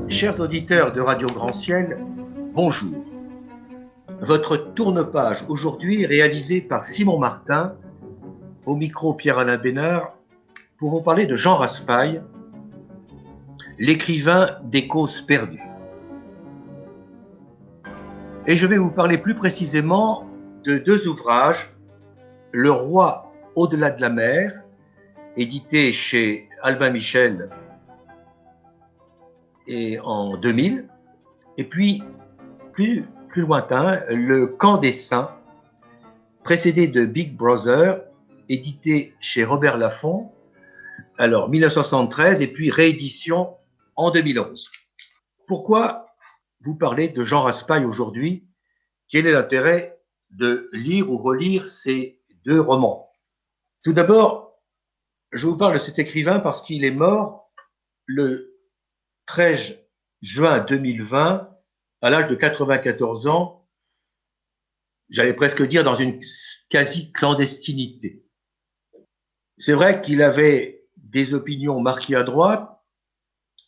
Chers auditeurs de Radio Grand Ciel, bonjour. Votre tourne-page aujourd'hui est réalisé par Simon Martin, au micro Pierre-Alain Bénard, pour vous parler de Jean Raspail, l'écrivain des causes perdues. Et je vais vous parler plus précisément de deux ouvrages, Le Roi au-delà de la mer, édité chez Albin Michel et en 2000, et puis plus lointain, Le Camp des Saints, précédé de Big Brother, édité chez Robert Laffont, alors 1973, et puis réédition en 2011. Pourquoi vous parler de Jean Raspail aujourd'hui? Quel est l'intérêt de lire ou relire ces deux romans? Tout d'abord, je vous parle de cet écrivain parce qu'il est mort le 13 juin 2020, à l'âge de 94 ans, j'allais presque dire dans une quasi-clandestinité. C'est vrai qu'il avait des opinions marquées à droite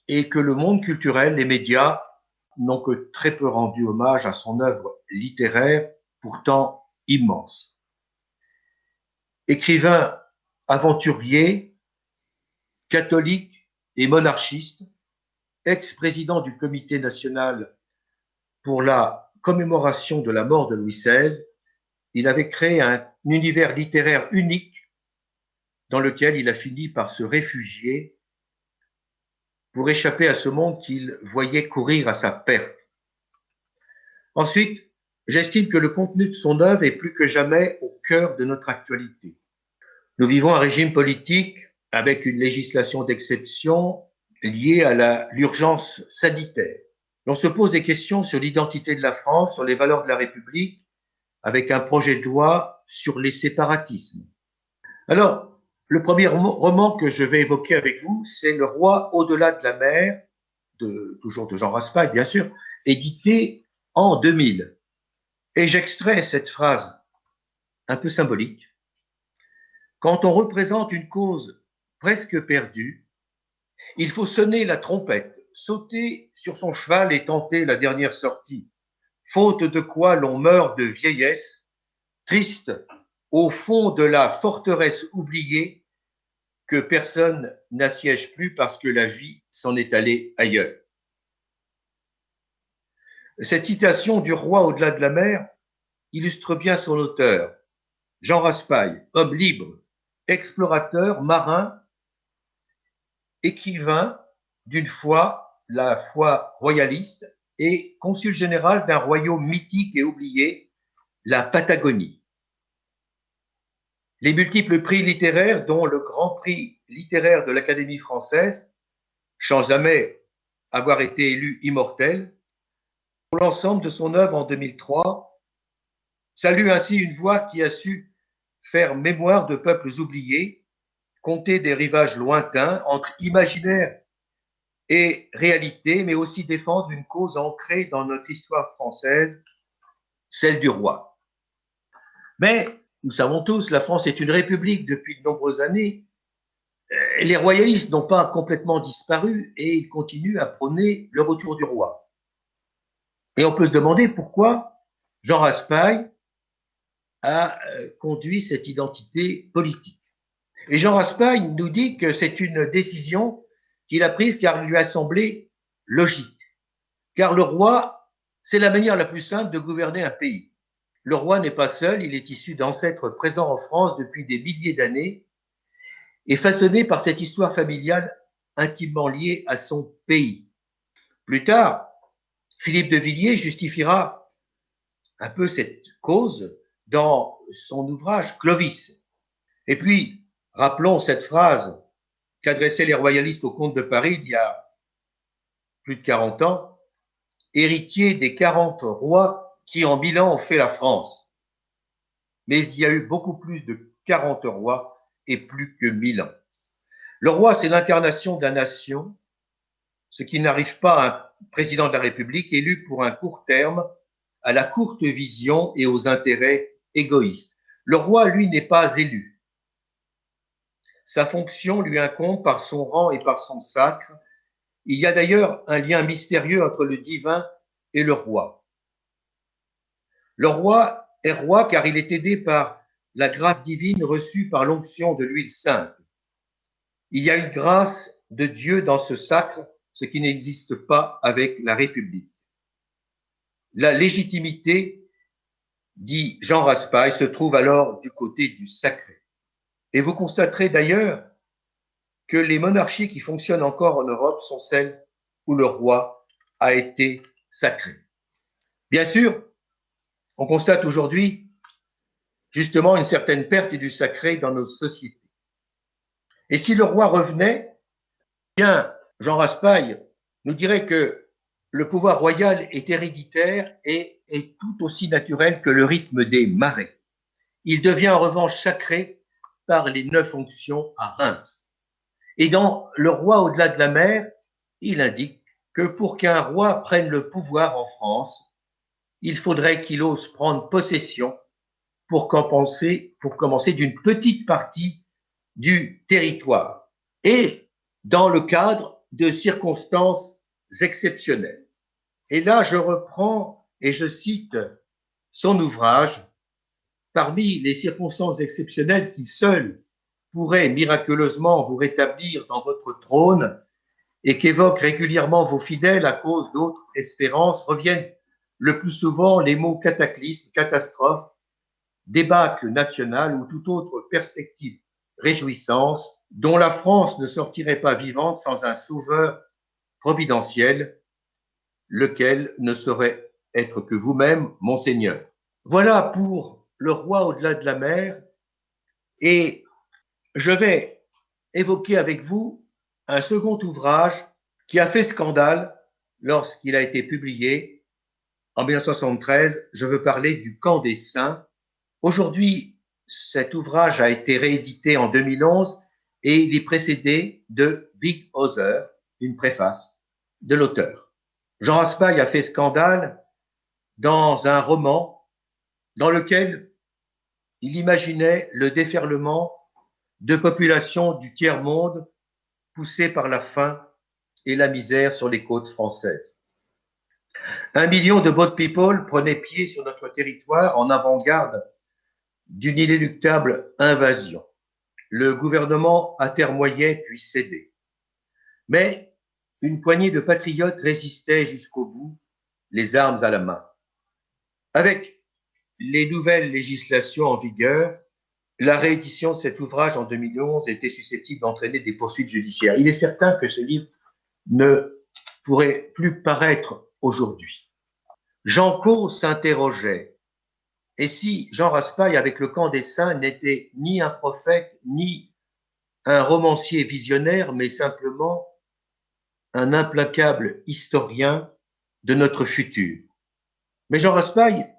et que le monde culturel, les médias, n'ont que très peu rendu hommage à son œuvre littéraire, pourtant immense. Écrivain aventurier, catholique et monarchiste, ex-président du Comité national pour la commémoration de la mort de Louis XVI, il avait créé un univers littéraire unique dans lequel il a fini par se réfugier pour échapper à ce monde qu'il voyait courir à sa perte. Ensuite, j'estime que le contenu de son œuvre est plus que jamais au cœur de notre actualité. Nous vivons un régime politique avec une législation d'exception liée à l'urgence sanitaire. L'on se pose des questions sur l'identité de la France, sur les valeurs de la République, avec un projet de loi sur les séparatismes. Alors, le premier roman que je vais évoquer avec vous, c'est Le Roi au-delà de la mer, toujours de Jean Raspail, bien sûr, édité en 2000. Et j'extrais cette phrase un peu symbolique. Quand on représente une cause presque perdue, il faut sonner la trompette, sauter sur son cheval et tenter la dernière sortie, faute de quoi l'on meurt de vieillesse, triste au fond de la forteresse oubliée que personne n'assiège plus parce que la vie s'en est allée ailleurs. Cette citation du Roi au-delà de la mer illustre bien son auteur, Jean Raspail, homme libre, explorateur, marin, écrivain d'une foi, la foi royaliste, et consul général d'un royaume mythique et oublié, la Patagonie. Les multiples prix littéraires, dont le Grand Prix littéraire de l'Académie française, sans jamais avoir été élu immortel, pour l'ensemble de son œuvre en 2003, salue ainsi une voix qui a su faire mémoire de peuples oubliés, compter des rivages lointains entre imaginaire et réalité, mais aussi défendre une cause ancrée dans notre histoire française, celle du roi. Mais nous savons tous, la France est une république depuis de nombreuses années. Les royalistes n'ont pas complètement disparu et ils continuent à prôner le retour du roi. Et on peut se demander pourquoi Jean Raspail a conduit cette identité politique. Et Jean Raspail nous dit que c'est une décision qu'il a prise car il lui a semblé logique. Car le roi, c'est la manière la plus simple de gouverner un pays. Le roi n'est pas seul, il est issu d'ancêtres présents en France depuis des milliers d'années et façonné par cette histoire familiale intimement liée à son pays. Plus tard, Philippe de Villiers justifiera un peu cette cause dans son ouvrage Clovis. Et puis, rappelons cette phrase qu'adressaient les royalistes au comte de Paris il y a plus de 40 ans, héritier des 40 rois qui en 1000 ans ont fait la France. Mais il y a eu beaucoup plus de 40 rois et plus que 1000 ans. Le roi, c'est l'incarnation de la nation, ce qui n'arrive pas à un président de la République élu pour un court terme, à la courte vision et aux intérêts égoïstes. Le roi, lui, n'est pas élu. Sa fonction lui incombe par son rang et par son sacre, Il y a d'ailleurs un lien mystérieux entre le divin et le roi. Le roi est roi car il est aidé par la grâce divine reçue par l'onction de l'huile sainte. Il y a une grâce de Dieu dans ce sacre, ce qui n'existe pas avec la République. La légitimité, dit Jean Raspail, se trouve alors du côté du sacré. Et vous constaterez d'ailleurs que les monarchies qui fonctionnent encore en Europe sont celles où le roi a été sacré. Bien sûr, on constate aujourd'hui justement une certaine perte du sacré dans nos sociétés. Et si le roi revenait, bien, Jean Raspail nous dirait que le pouvoir royal est héréditaire et est tout aussi naturel que le rythme des marées. Il devient en revanche sacré par les 9 onctions à Reims. Et dans Le roi au-delà de la mer, il indique que pour qu'un roi prenne le pouvoir en France, il faudrait qu'il ose prendre possession pour commencer d'une petite partie du territoire et dans le cadre de circonstances exceptionnelles. Et là, je reprends et je cite son ouvrage. Parmi les circonstances exceptionnelles qui seules pourraient miraculeusement vous rétablir dans votre trône et qu'évoquent régulièrement vos fidèles à cause d'autres espérances, reviennent le plus souvent les mots cataclysme, catastrophe, débâcle national ou toute autre perspective réjouissance dont la France ne sortirait pas vivante sans un sauveur providentiel, lequel ne saurait être que vous-même, monseigneur. Voilà pour Le roi au-delà de la mer, et je vais évoquer avec vous un second ouvrage qui a fait scandale lorsqu'il a été publié en 1973. Je veux parler du Camp des Saints. Aujourd'hui, cet ouvrage a été réédité en 2011 et il est précédé de Big Other, une préface de l'auteur. Jean Raspail a fait scandale dans un roman dans lequel il imaginait le déferlement de populations du tiers-monde poussées par la faim et la misère sur les côtes françaises. 1 million de boat people prenaient pied sur notre territoire en avant-garde d'une inéluctable invasion. Le gouvernement atermoyait puis cédait. Mais une poignée de patriotes résistait jusqu'au bout, les armes à la main. Avec les nouvelles législations en vigueur, la réédition de cet ouvrage en 2011 était susceptible d'entraîner des poursuites judiciaires. Il est certain que ce livre ne pourrait plus paraître aujourd'hui. Jean Caux s'interrogeait. Et si Jean Raspail, avec Le Camp des Saints, n'était ni un prophète, ni un romancier visionnaire, mais simplement un implacable historien de notre futur? Mais Jean Raspail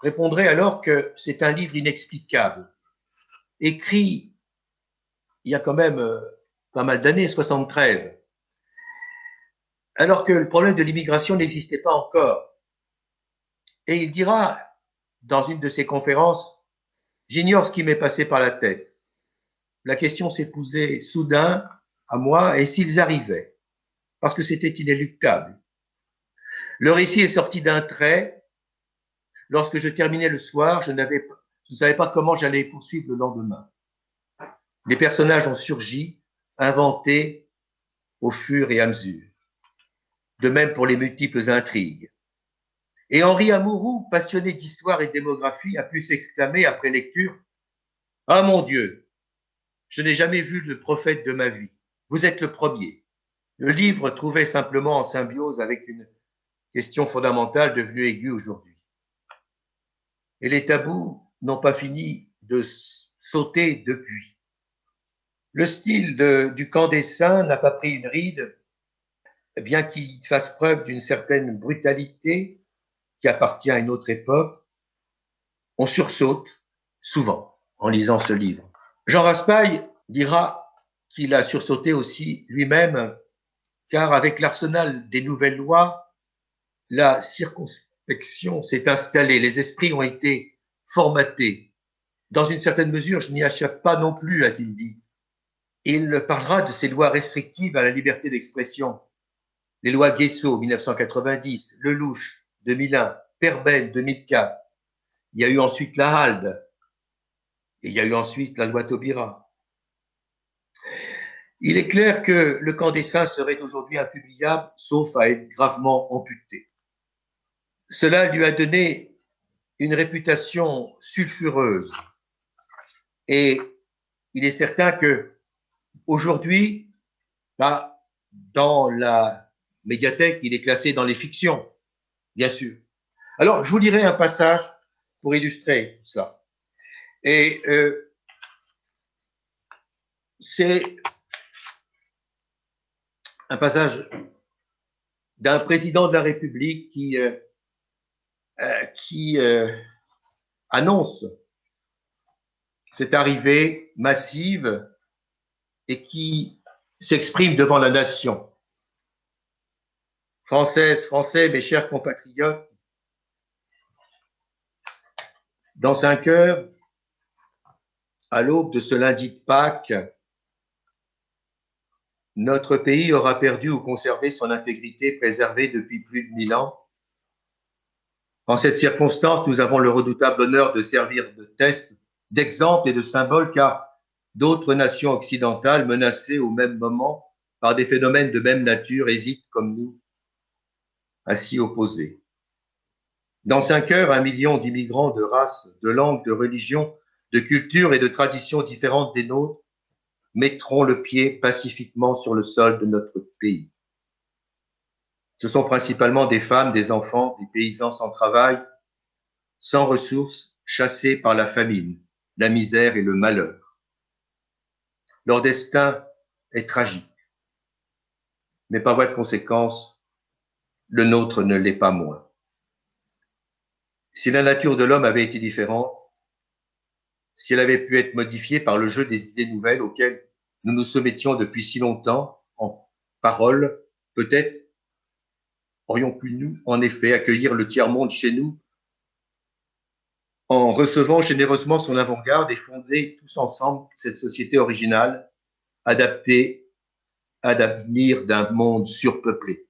répondrait alors que c'est un livre inexplicable, écrit il y a quand même pas mal d'années, 73, alors que le problème de l'immigration n'existait pas encore. Et il dira dans une de ses conférences, « J'ignore ce qui m'est passé par la tête. La question s'est posée soudain à moi, et s'ils arrivaient, parce que c'était inéluctable. Le récit est sorti d'un trait. Lorsque je terminais le soir, je ne savais pas comment j'allais poursuivre le lendemain. Les personnages ont surgi, inventés au fur et à mesure. De même pour les multiples intrigues. Et Henri Amouroux, passionné d'histoire et de démographie, a pu s'exclamer après lecture « Ah mon Dieu, je n'ai jamais vu le prophète de ma vie. Vous êtes le premier. » Le livre trouvait simplement en symbiose avec une question fondamentale devenue aiguë aujourd'hui. Et les tabous n'ont pas fini de sauter depuis. Le style du Camp des Saints n'a pas pris une ride, bien qu'il fasse preuve d'une certaine brutalité qui appartient à une autre époque. On sursaute souvent en lisant ce livre. Jean Raspail dira qu'il a sursauté aussi lui-même, car avec l'arsenal des nouvelles lois, la circonspection s'est installée, les esprits ont été formatés. Dans une certaine mesure, je n'y échappe pas non plus, a-t-il dit. Il parlera de ces lois restrictives à la liberté d'expression. les lois Guesso 1990, Lelouch 2001, Perben 2004. Il y a eu ensuite la HALD et il y a eu ensuite la loi Taubira. Il est clair que le camp des saints serait aujourd'hui impubliable, sauf à être gravement amputé. Cela lui a donné une réputation sulfureuse et il est certain que aujourd'hui, dans la médiathèque, il est classé dans les fictions, bien sûr. Alors, je vous lirai un passage pour illustrer cela. Et c'est un passage d'un président de la République qui annonce cette arrivée massive et qui s'exprime devant la nation. Françaises, Français, mes chers compatriotes, dans 5 heures, à l'aube de ce lundi de Pâques, notre pays aura perdu ou conservé son intégrité préservée depuis plus de 1000 ans. En cette circonstance, nous avons le redoutable honneur de servir de test, d'exemple et de symbole, car d'autres nations occidentales menacées au même moment par des phénomènes de même nature hésitent comme nous à s'y opposer. Dans 5 heures, 1 million d'immigrants de races, de langues, de religions, de cultures et de traditions différentes des nôtres mettront le pied pacifiquement sur le sol de notre pays. Ce sont principalement des femmes, des enfants, des paysans sans travail, sans ressources, chassés par la famine, la misère et le malheur. Leur destin est tragique, mais par voie de conséquence, le nôtre ne l'est pas moins. Si la nature de l'homme avait été différente, si elle avait pu être modifiée par le jeu des idées nouvelles auxquelles nous nous soumettions depuis si longtemps en parole, peut-être aurions pu nous, en effet, accueillir le tiers-monde chez nous en recevant généreusement son avant-garde et fonder tous ensemble cette société originale, adaptée à l'avenir d'un monde surpeuplé.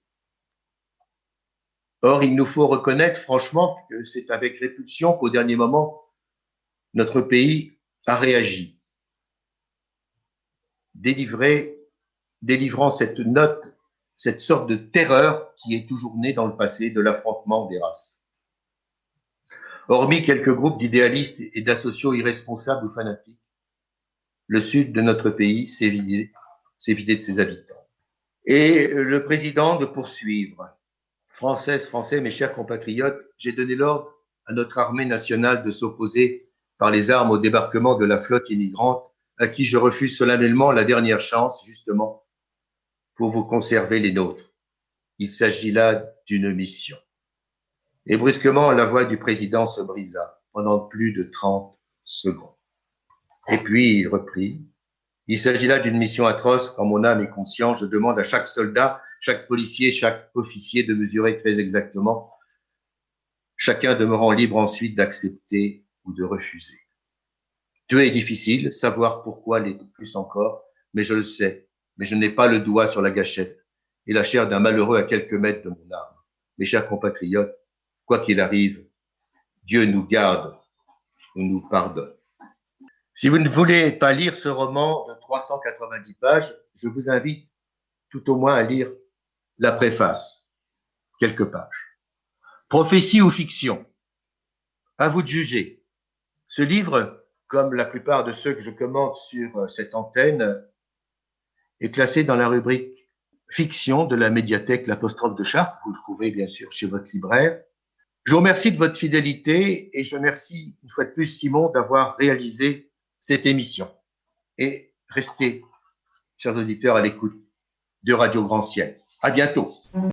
Or, il nous faut reconnaître franchement que c'est avec répulsion qu'au dernier moment, notre pays a réagi, délivrant cette note, cette sorte de terreur qui est toujours née dans le passé de l'affrontement des races. Hormis quelques groupes d'idéalistes et d'asociaux irresponsables ou fanatiques, le sud de notre pays s'est vidé de ses habitants. Et le président de poursuivre. Françaises, Français, mes chers compatriotes, j'ai donné l'ordre à notre armée nationale de s'opposer par les armes au débarquement de la flotte immigrante à qui je refuse solennellement la dernière chance, justement, pour vous conserver les nôtres. Il s'agit là d'une mission. Et brusquement, la voix du président se brisa pendant plus de 30 secondes. Et puis, il reprit. Il s'agit là d'une mission atroce. Quand mon âme est consciente, je demande à chaque soldat, chaque policier, chaque officier de mesurer très exactement. Chacun demeurant libre ensuite d'accepter ou de refuser. Dieu est difficile, savoir pourquoi l'est plus encore, mais je le sais. Mais je n'ai pas le doigt sur la gâchette et la chair d'un malheureux à quelques mètres de mon âme. Mes chers compatriotes, quoi qu'il arrive, Dieu nous garde ou nous pardonne. Si vous ne voulez pas lire ce roman de 390 pages, je vous invite tout au moins à lire la préface, quelques pages. Prophétie ou fiction? À vous de juger. Ce livre, comme la plupart de ceux que je commente sur cette antenne, est classé dans la rubrique fiction de la médiathèque L'Apostrophe de Chartres. Vous le trouvez bien sûr chez votre libraire. Je vous remercie de votre fidélité et je remercie une fois de plus Simon d'avoir réalisé cette émission. Et restez, chers auditeurs, à l'écoute de Radio Grand Ciel. À bientôt.